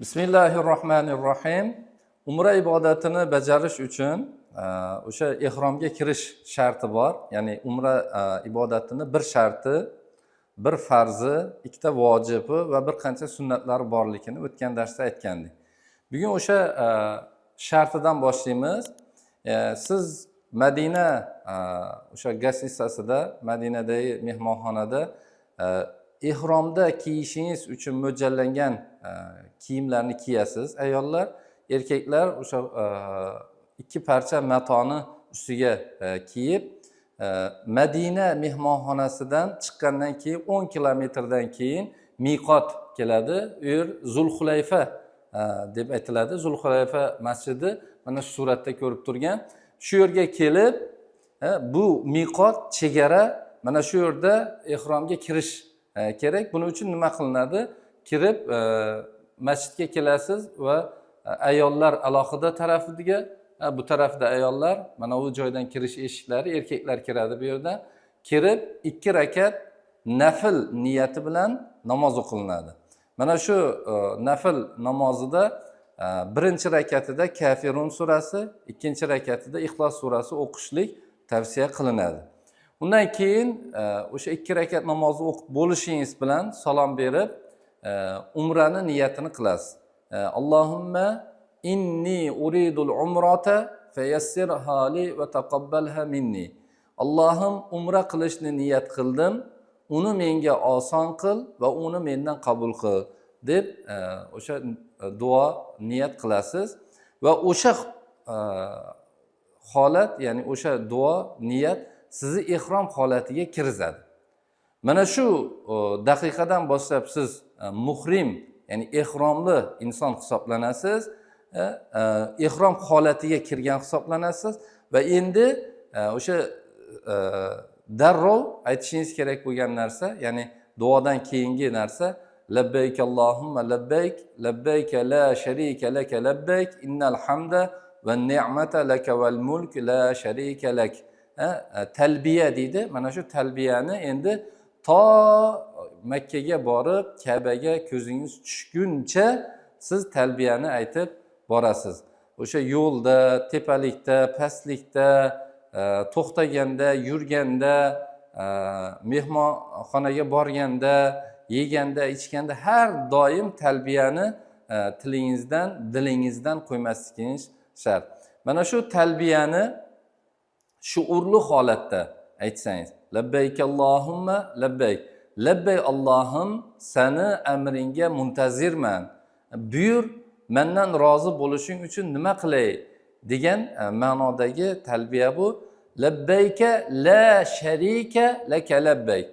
Bismillahirrohmanirrohim. Umra ibodatini bajarish uchun o'sha ihromga kirish sharti bor. Ya'ni umra ibodatini bir sharti, bir farzi, ikkita vojibi va bir qancha sunnatlari borligini o'tgan darsda aytgandik. Bugun o'sha shartidan boshlaymiz. Siz Madina o'sha gassisasida, Madinadagi mehmonxonada ihromda kiyishingiz uchun mo'ljallangan kiyimlarni kiyasiz ayollar. Erkaklar o'sha ikki parcha matoni ustiga kiyib Madina mehmonxonasidan chiqqandan keyin 10 kilometrdan keyin miqot keladi. U yer Zulhulayfa deb aytiladi. Zulhulayfa masjidi mana shu suratda ko'rib turgan. Shu yerga kelib bu miqot chegara, mana shu yerda ihromga kirish kerak. Buning uchun nima qilinadi? Kirib masjidga kelasiz va ayollar alohida tarafiga, bu tarafda ayollar, mana u joydan kirish eshiklari, erkaklar kiradi bu yerdan. Kirib 2 rakat nafl niyati bilan namoz o'qilinadi. Mana shu nafl namozida birinchi rakatida Kafirun surasi, ikkinchi rakatida Ixlos surasi o'qishlik tavsiya qilinadi. Undan keyin o'sha 2 rakat namozni o'qib bo'lishingiz bilan salom berib umrani niyatini qilasiz. Allohumma inni uridul umrata fayassirha li va taqabbalha minni. Allohim umra qilishni niyat qildim, uni menga oson qil va uni mendan qabul qil deb o'sha duo niyat qilasiz va o'sha holat, ya'ni o'sha duo niyat sizni ihrom holatiga kirizadi. Mana shu daqiqadan boshlab siz muhrim, ya'ni ihromli inson hisoblanasiz, ihrom holatiga kirgan hisoblanasiz va endi o'sha darrov aytishingiz kerak bo'lgan narsa, ya'ni duodan keyingi narsa labbayk Allohumma labbayk, labbayk la sharika laka labbayk, innal hamda va ni'mata laka val mulk la sharika lak. Talbiya deydi. Mana shu talbiyani endi to Makkaga borib, Ka'baga ko'zingiz tushguncha siz talbiyani aytib borasiz. O'sha yo'lda, tepalikda, pastlikda, to'xtaganda, yurganda, mehmonxonaga borganda, yeganda, ichganda har doim talbiyani tilingizdan, dilingizdan qo'ymasligingiz shart. Mana shu talbiyani shuurli holatda aytsangiz, labbayk Allohumma labbayk, labbay Allohim, seni amringga muntazirman, buyur, mendan rozi bo'lishing uchun nima qilay degan ma'nodagi talbiya bu. Labbayka la sharika laka labbayk.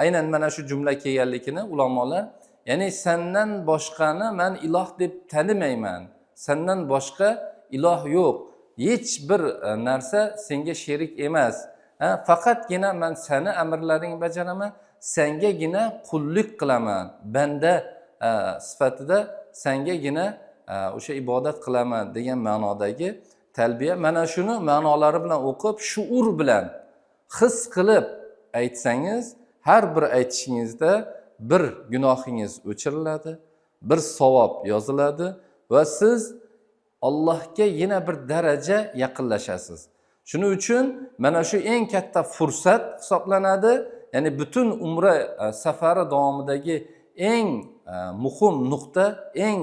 Aynan mana shu jumla kelganligini ulamolar, ya'ni sendan boshqani men iloh deb tanimayman, sendan boshqa iloh yo'q, hech bir narsa senga sherik emas, faqatgina men seni amrlaringni bajaraman, sengagina qullik qilaman, banda sifatida sengagina o'sha ibodat qilaman degan ma'nodagi talbiya. Mana shuni ma'nolari bilan o'qib, shuur bilan his qilib aytsangiz, har bir aytishingizda bir gunohingiz o'chiriladi, bir savob yoziladi va siz Allohga yana bir daraja yaqinlashasiz. Shuning uchun mana shu eng katta fursat hisoblanadi. Ya'ni butun umra safari davomidagi eng muhim nuqta, eng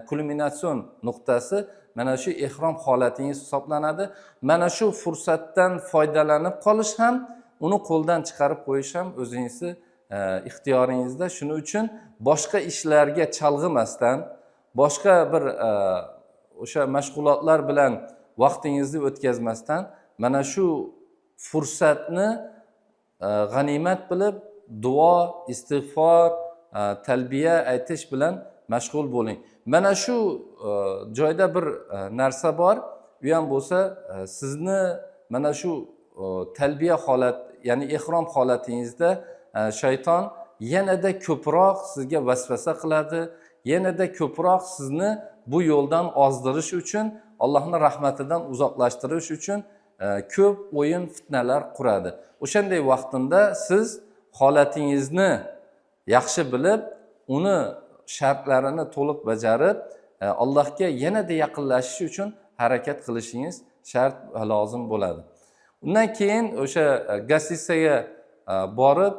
kulminatsion nuqtasi mana shu ihrom holatingiz hisoblanadi. Mana shu fursatdan foydalanib qolish ham, uni qo'ldan chiqarib qo'yish ham o'zingizni ixtiyoringizda. Shuning uchun boshqa ishlarga chalg'imasdan, boshqa bir o'sha mashg'ulotlar bilan vaqtingizni o'tkazmasdan mana shu fursatni g'animat bilib duo, istig'for, talbiya aytish bilan mashg'ul bo'ling. Mana shu joyda bir narsa bor. U ham bo'lsa, sizni mana shu talbiya holat, ya'ni ihrom holatingizda shayton yanada ko'proq sizga vasvasa qiladi, yanada ko'proq sizni bu yo'ldan ozdirish uchun, Allohning rahmatidan uzoqlashtirish uchun ko'p o'yin fitnalar quradi. O'shanday vaqtda siz holatingizni yaxshi bilib, uni shartlarini to'liq bajarib, Allohga yanada yaqinlashish uchun harakat qilishingiz shart va lozim bo'ladi. Undan keyin o'sha Gassissaga borib,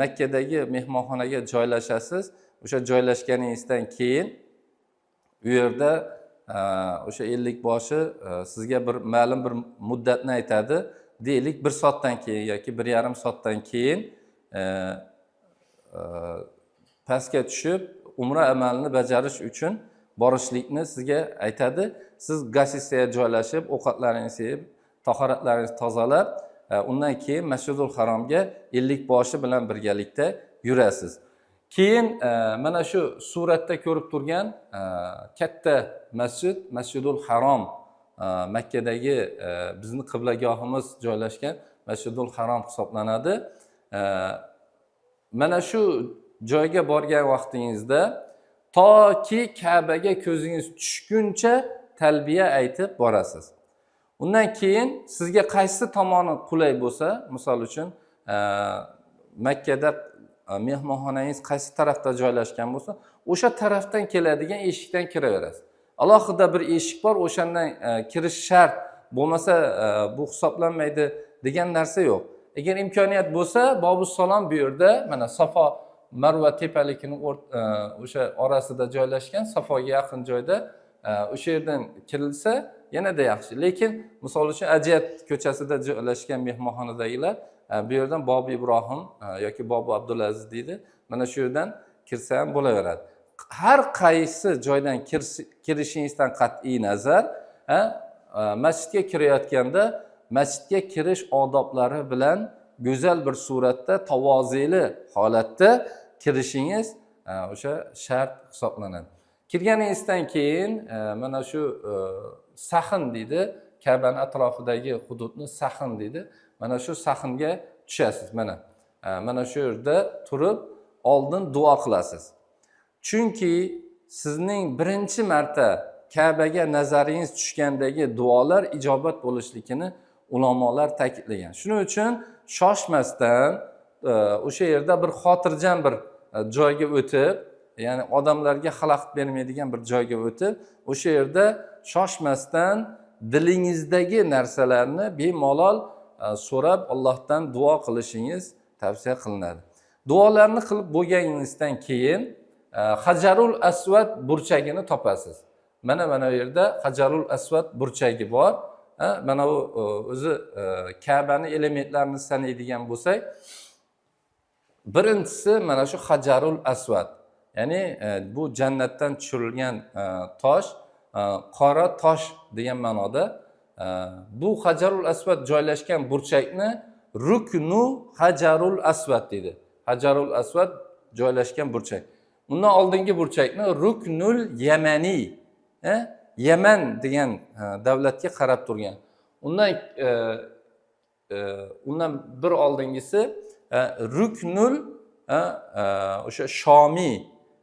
Makkadagi mehmonxonaga joylashasiz. O'sha joylashganingizdan keyin u yerda o'sha ellikboshi sizga bir ma'lum bir muddatni aytadi. Deylik 1 soatdan keyin yoki 1,5 soatdan keyin pastga tushib, umra amalini bajarish uchun borishlikni sizga aytadi. Siz Gassissaga joylashib, ovqatlaringizni yeb, tahoratlaringizni tozalab, undan keyin Masjidul Haromga ellikboshi bilan birgalikda yurasiz. Keyin mana shu suratda ko'rib turgan katta masjid, Masjidul Harom, Makkadagi bizning qiblagohimiz joylashgan Masjidul Harom hisoblanadi. Mana shu joyga borgan vaqtingizda toki Ka'baga ko'zingiz tushguncha talbiya aytib borasiz. Undan keyin sizga qaysi tomoni qulay bo'lsa, misol uchun Makkada mehmonxonangiz qaysi tarafda joylashgan bo'lsa, o'sha tarafdan keladigan eshikdan kiraverasiz. Alohida bir eshik bor, o'shandan kirish shart, bo'lmasa bu hisoblanmaydi degan narsa yo'q. Agar imkoniyat bo'lsa, Bobus Salom bu yerda mana Safo Marva tepaligining o'sha orasida joylashgan, Safoga yaqin joyda o'sha yerdan kirilsa yanada yaxshi. Lekin misol uchun Ajiyat ko'chasida joylashgan mehmonxonadagilar bu yerdan Bobo Ibrohim yoki Bobo Abdulaziz deydi. Mana shu yerdan kirsa ham bo'laveradi. Har qaysi joydan kirishingizdan qat'iy nazar, masjidga kirayotganda masjidga kirish odoblari bilan go'zal bir suratda, tavozeli holatda kirishingiz o'sha shart hisoblanadi. Kirganingizdan keyin mana shu sahn deydi, Ka'baning atrofidagi hududni sahn deydi. Mana shu sahnga tushasiz. Mana shu yerda turib oldin duo qilasiz. Chunki sizning birinchi marta Ka'baga nazaringiz tushgandagi duolar ijobat bo'lishligini ulamolar ta'kidlagan. Shuning uchun shoshmasdan o'sha yerda bir xotirjam bir joyga o'tib, ya'ni odamlarga xalaqit bermaydigan bir joyga o'tib, o'sha yerda shoshmasdan dilingizdagi narsalarni bemalol so'rab Allohdan duo qilishingiz tavsiya qilinadi. Duolarni qilib bo'lganingizdan keyin Hajarul Aswad burchagini topasiz. Mana bu yerda Hajarul Aswad burchagi bor. Mana u o'zi Ka'baning elementlarini sanaydigan bo'lsak, birinchisi mana shu Hajarul Aswad. Ya'ni bu jannatdan tushirilgan tosh, qora tosh degan ma'noda. Bu Hajarul Aswad joylashgan burchakni Ruknu Hajarul Aswad deydi. Hajarul Aswad joylashgan burchak. Undan oldingi burchakni Ruknul Yamani, Yaman degan davlatga qarab turgan. Undan bir oldingisi Ruknul o'sha Shomi,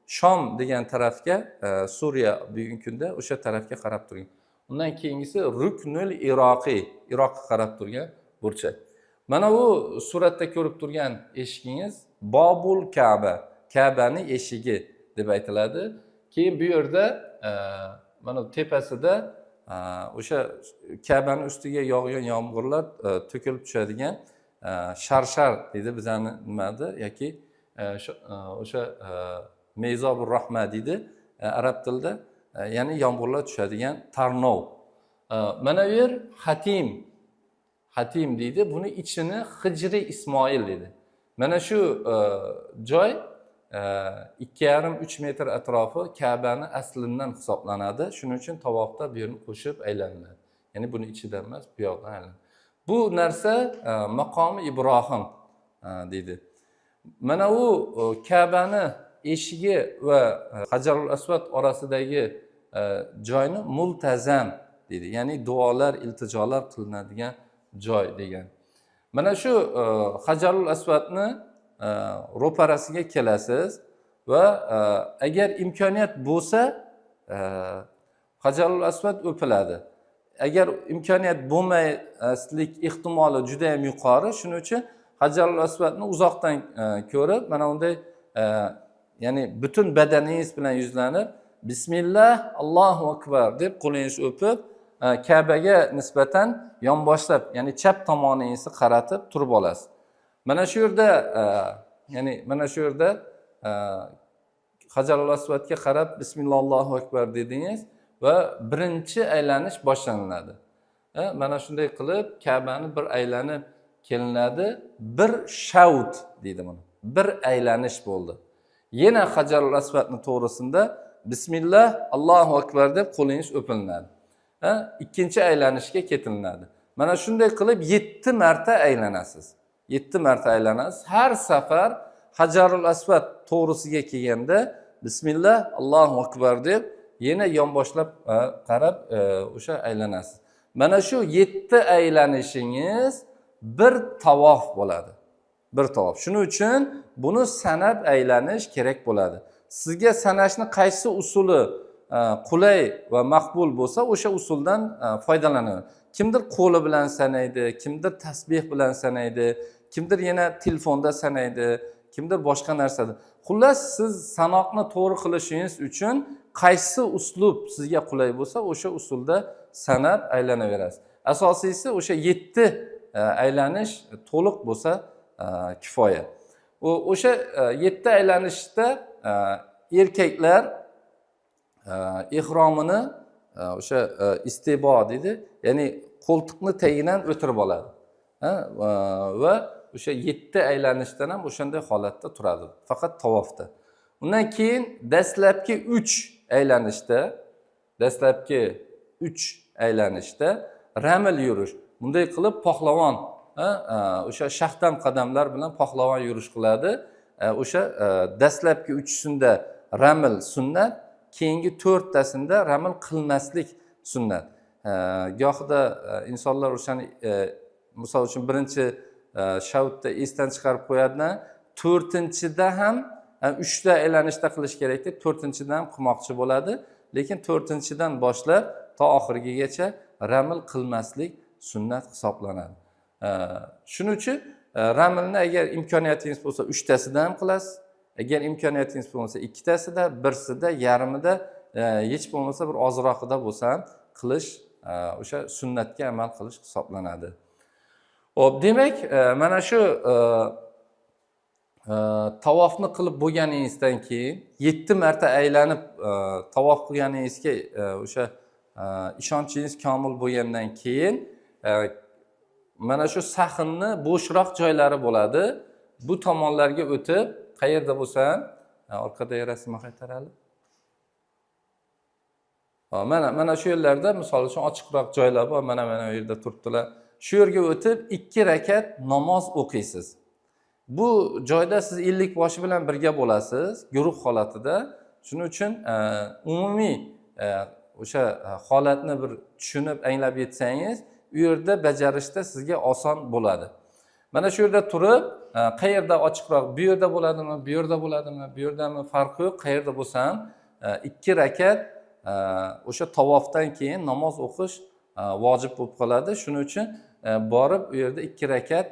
Shom degan tarafga, Suriya bugungi kunda o'sha tarafga qarab turgan. Undan keyingisi Ruknul Iroqiy, Iroqqa qarab turgan burchak. Mana bu suratda ko'rib turgan eshigingiz Bobul Ka'ba, Ka'baning eshigi deb aytiladi. Keyin bu yerda mana tepasida o'sha Ka'baning ustiga yog'gan yomg'irlar to'kilib tushadigan sharshar deydi bizani nimada yoki o'sha Mezobur Rahma deydi arab tilida, ya'ni yomg'irlar tushadigan tarnov. Mana bu yer Hatim deydi. Buni ichini Hijri Ismoil deydi. Mana shu joy 2,5-3 metr atrofi Ka'bani aslidan hisoblanadi. Shuning uchun tavofda bu yerni qo'shib aylanadi. Ya'ni buni ichidan emas, bu yoqdan aylanadi. Bu narsa maqomi Ibrohim deydi. Mana u Ka'bani eshigi va Hajarul Aswad orasidagi joyni multazam deydi. Ya'ni duolar, iltijolar qilinadigan joy degan. Mana shu Hajarul Aswadni ro'parasiga kelasiz va agar imkoniyat bo'lsa Hajarul Aswad o'piladi. Agar imkoniyat bo'lmaslik ehtimoli juda ham yuqori, shuning uchun Hajarul Aswadni uzoqdan ko'rib, mana unday ya'ni butun badaningiz bilan yuzlanib, bismillah, Allohu akbar deb qo'lingizni o'pib, Ka'baga nisbatan yonboshlab, ya'ni chap tomoningizni qaratib turib olasiz. Mana shu yerda, ya'ni mana shu yerda Hajarul Aswadga qarab bismillah, akbar dedingiz va birinchi aylanish boshlanadi. Mana shunday qilib Ka'bani bir aylanib kelinadi, bir shaut deydi buni. Bir aylanish bo'ldi. Yana Hajarul Aswadning to'g'risida bismillah, Allohu akbar deb qo'lingiz o'pilinadi. Ikkinchi aylanishga ketilinadi. Mana shunday qilib 7 marta aylanasiz. 7 marta aylanasiz. Har safar Hajarul Aswad to'g'risiga kelganda bismillah, Allohu akbar deb yana yonboshlab qarab o'sha aylanasiz. Mana shu 7 aylanishingiz bir tavof bo'ladi. Bir tavof. Shuning uchun buni sanab aylanish kerak bo'ladi. Sizga sanashni qaysi usuli qulay va maqbul bo'lsa, o'sha usuldan foydalanadi. Kimdir qo'li bilan sanaydi, kimdir tasbih bilan sanaydi, kimdir yana telefonda sanaydi, kimdir boshqa narsada. Xullas, siz sanoqni to'g'ri qilishingiz uchun qaysi uslub sizga qulay bo'lsa, o'sha usulda sanab aylanaverasiz. Asosiysi o'sha 7 aylanish to'liq bo'lsa kifoya. O'sha 7 aylanishda erkaklar ihromini o'sha istibo deydi, ya'ni qo'ltiqni tagidan o'tirib oladi. Va o'sha 7 aylanishdan ham o'shanday holatda turadi, faqat tavofda. Undan keyin dastlabki 3 aylanishda ramil yurish. Bunday qilib pahlavon, o'sha shahdam qadamlar bilan pahlavon yurish qiladi. O'sha dastlabki 3sida ramil sunnat, keyingi 4tasida ramil qilmaslik sunnat. Gohida insonlar o'shani misol uchun birinchi shavtda esdan chiqarib qo'yadilar, 4-da ham 3ta aylanishda qilish kerak deb 4-da ham qilmoqchi bo'ladi, lekin 4-dan boshlab to oxirigacha ramil qilmaslik sunnat hisoblanadi. Shuning uchun ramilni agar imkoniyatingiz bo'lsa 3tasida ham qilasiz, agar imkoniyatingiz bo'lmasa 2tasida, 1sida, yarmida, hech bo'lmasa bir ozroqida bo'lsa ham qilish o'sha sunnatga amal qilish hisoblanadi. Xo'p, demak, mana shu tavofni qilib bo'lganingizdan keyin 7 marta aylanib tavof qilganingizga o'sha ishonchingiz komil bo'lgandan keyin mana shu sahnni bo'shroq joylari bo'ladi. Bu tomonlarga o'tib, qayerda bo'lsa ham, orqada rasmga qaytaradi. Mana shu yerlarda misol uchun ochiqroq joylar bor, mana bu yerda turibdilar. Shu yerga o'tib 2 rakat namoz o'qiysiz. Bu joyda siz 50 boshi bilan birga bo'lasiz, guruh holatida. Shuning uchun umumiy o'sha holatni bir tushunib, anglab yetsangiz, u yerda bajarishda sizga oson bo'ladi. Mana shu yerda turib, qayerda ochiqroq, bu yerda bo'ladimi, bu yerda bo'ladimi, bu yerdami, farqi yo'q, qayerda bo'lsa ham 2 rakat o'sha tavofdan keyin namoz o'qish vojib bo'lib qoladi. Shuning uchun borib u yerda 2 rakat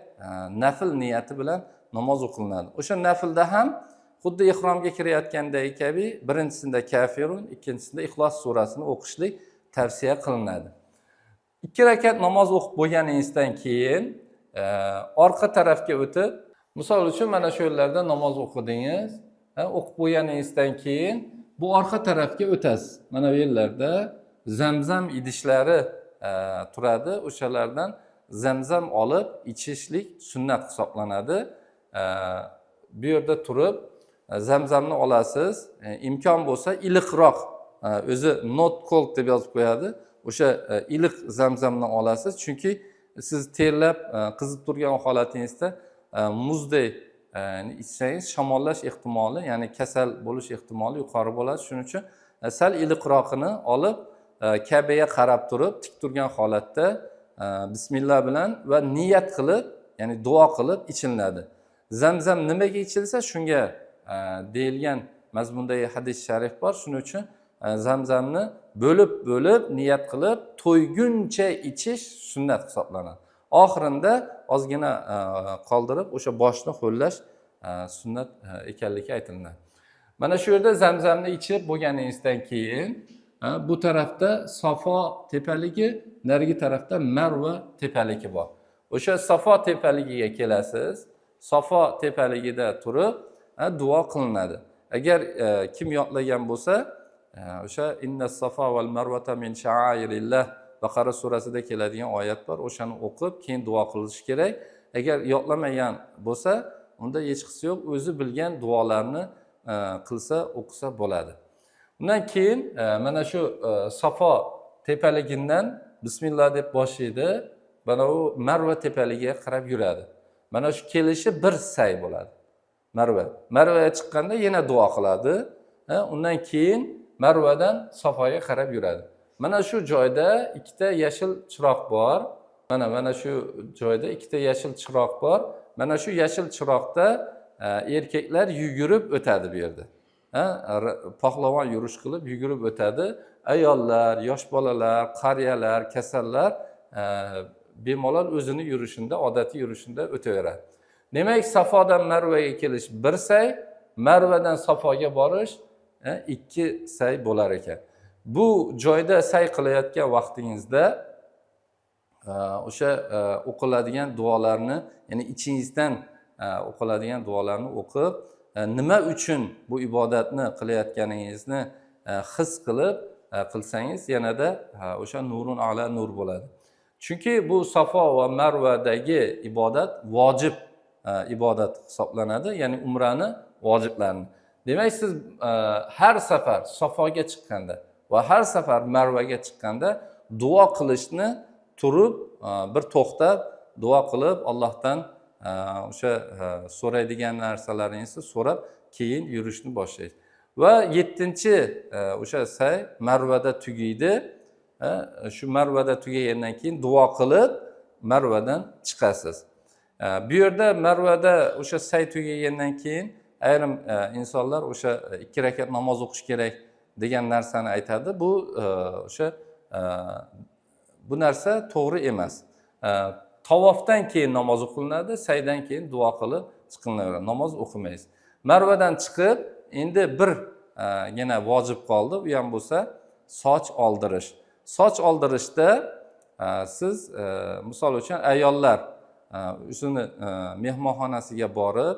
nafl niyati bilan namoz o'qilinadi. O'sha naflda ham xuddi ihromga kirayotgandagi kabi birinchisida Kafirun, ikkinchisida Ixlos surasini o'qishlik tavsiya qilinadi. 2 rakat namoz o'qib bo'lganingizdan keyin orqa tarafga o'tib, misol uchun mana shu yerlarda namoz o'qidingiz, o'qib bo'lganingizdan keyin bu orqa tarafga o'tasiz. Mana bu yerlarda zamzam idishlari turadi, o'shalardan zamzam olib ichishlik sunnat hisoblanadi. Bu yerda turib zamzamni olasiz, imkon bo'lsa iliqroq, o'zi not cold deb yozib qo'yadi. O'sha iliq zamzamni olasiz, chunki siz terlab qizib turgan holatingizda muzday ichsangiz shamollash ehtimoli, ya'ni kasal bo'lish ehtimoli yuqori bo'ladi. Shuning uchun sal iliqroqini olib Ka'baga qarab turib, tik turgan holatda bismillah bilan va niyat qilib, ya'ni duo qilib ichiladi. Zamzam nimaga ichilsa shunga deyilgan mazmundagi hadis sharif bor. Shuning uchun zamzamni bo'lib niyat qilib to'yguncha ichish sunnat hisoblanadi. Oxirinda ozgina qoldirib o'sha boshni ho'llash sunnat ekanligi aytiladi. Mana shu yerda Zamzamni ichib bo'lganingizdan keyin bu tarafda Safo tepaligi, narigi tarafda Marva tepaligi bor. O'sha Safo tepaligiga kelasiz. Safo tepaligida turib duo qilinadi. Agar kim yodlagan bo'lsa, o'sha inna Safo val Marvata min sha'airillah Baqara surasida keladigan oyat bor. O'shani o'qib, keyin duo qilish kerak. Agar yodlamagan bo'lsa, unda hech qisi yo'q, o'zi bilgan duolarni qilsa, o'qisa bo'ladi. Undan keyin mana shu Safo tepaligidan bismillah deb boshlaydi, mana u Marva tepaligiga qarab yuradi. Mana shu kelishi bir say bo'ladi. Marvaga chiqqanda yana duo qiladi. Undan keyin Marvadan Safoga qarab yuradi. Mana shu joyda ikkita yashil chiroq bor. Mana shu joyda ikkita yashil chiroq bor. Mana shu yashil chiroqda erkaklar yugurib o'tadi bu yerda. Pahlavon yurish qilib yugurib o'tadi. Ayollar, yosh bolalar, qariyalar, kasallar bemalol o'zini yurishida, odatiy yurishida o'taveradi. Demak, Safodan Marvaga kelish bir say, Marvadan Safoga borish ikki say bo'lar ekan. Bu joyda say qilayotgan vaqtingizda o'sha o'qiladigan duolarni, ya'ni ichingizdan o'qiladigan duolarni o'qib, nima uchun bu ibodatni qilayotganingizni his qilib qilsangiz, yanada o'sha nurun ala nur bo'ladi. Chunki bu Safo va Marvadagi ibodat vojib ibodat hisoblanadi, ya'ni umrani vojiblarini. Demak, siz har safar Safoga chiqqanda va har safar Marvaga chiqqanda duo qilishni turib, bir to'xtab duo qilib, Allohdan o'sha so'raydigan narsalaringizni so'rab, keyin yurishni boshlaysiz. Va 7-chi o'sha say Marvada tugaydi. Shu Marvada tugagandan keyin duo qilib Marvadan chiqasiz. Bu yerda Marvada o'sha say tugagandan keyin ayrim insonlar o'sha 2 rakat namoz o'qish kerak degan narsani aytadi. Bu o'sha bu narsa to'g'ri emas. Tavofdan keyin namoz o'qilinadi, saydan keyin duo qilib chiqiladi. Namoz o'qimaysiz. Marvadan chiqib, endi bir yana vojib qoldi. U ham bo'lsa soch oldirish. Soch oldirishda siz misol uchun ayollar o'zini mehmonxonasiga borib,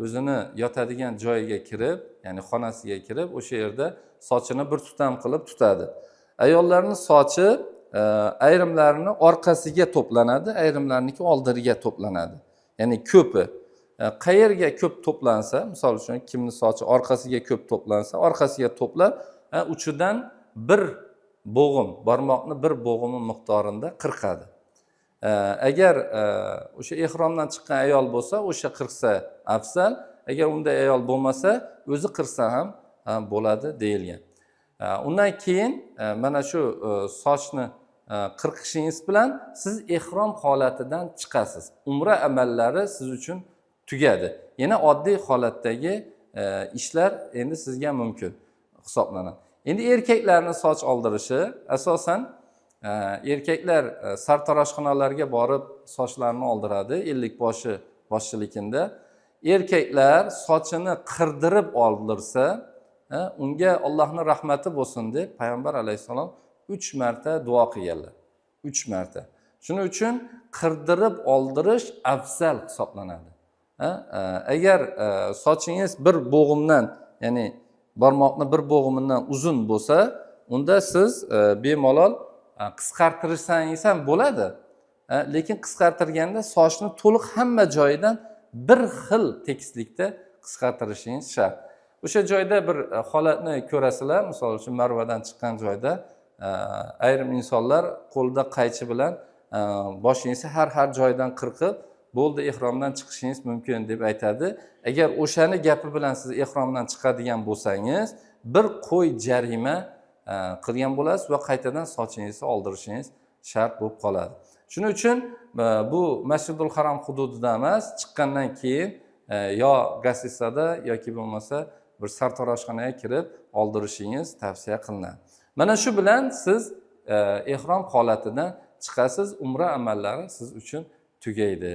o'zini yotadigan joyiga kirib, ya'ni xonasiga kirib, o'sha yerda sochini bir tutam qilib tutadi. Ayollarning sochi ayrimlarini orqasiga to'planadi, ayrimlarniki oldiriga to'planadi. Ya'ni ko'pi qayerga ko'p to'plansa, misol uchun kimning sochi orqasiga ko'p to'plansa, orqasiga to'plab, uchidan bir bo'g'im, barmoqni bir bo'g'imi miqdorida qirqadi. Agar o'sha ihromdan chiqqan ayol bo'lsa, o'sha qirqsa afzal. Agar unday ayol bo'lmasa, o'zi qirsa ham bo'ladi deyilgan. Undan keyin mana shu sochni qirqishingiz bilan siz ihrom holatidan chiqasiz. Umra amallari siz uchun tugadi. Yana oddiy holatdagi ishlar endi sizga mumkin hisoblanadi. Endi erkaklarning soch oldirishi asosan erkaklar sartaroshxonalarga borib sochlarini oldiradi, ellik boshchiligida. Erkaklar sochini qirdirib oldirsa, unga Allohning rahmati bo'lsin deb payg'ambar alayhisalom 3 marta duo qilganlar. 3 marta. Shuning uchun qirdirib oldirish afzal hisoblanadi. Agar sochingiz bir bo'g'imdan, ya'ni barmoqni bir bo'g'imidan uzun bo'lsa, unda siz bemalol qisqartirsangiz ham bo'ladi. Lekin qisqartirganda sochni to'liq hamma joyidan bir xil tekislikda qisqartirishingiz shart. O'sha joyda bir holatni ko'rasizlar, misol uchun Marvadan chiqqan joyda ayrim insonlar qo'lida qaychi bilan boshingizni har joydan qirqib, bo'ldi ihromdan chiqishingiz mumkin deb aytadi. Agar o'shani gapi bilan siz ihromdan chiqadigan bo'lsangiz, bir qo'y jarima qilgan bo'lasiz va qaytadan sochingizni oldirishingiz shart bo'lib qoladi. Shuning uchun bu Masjidul Haram hududida emas, chiqqandan keyin yo gassisada yoki bo'lmasa bir sartaroshxonaga kirib oldirishingiz tavsiya qilinadi. Mana shu bilan siz ihrom holatidan chiqasiz, umra amallari siz uchun tugaydi.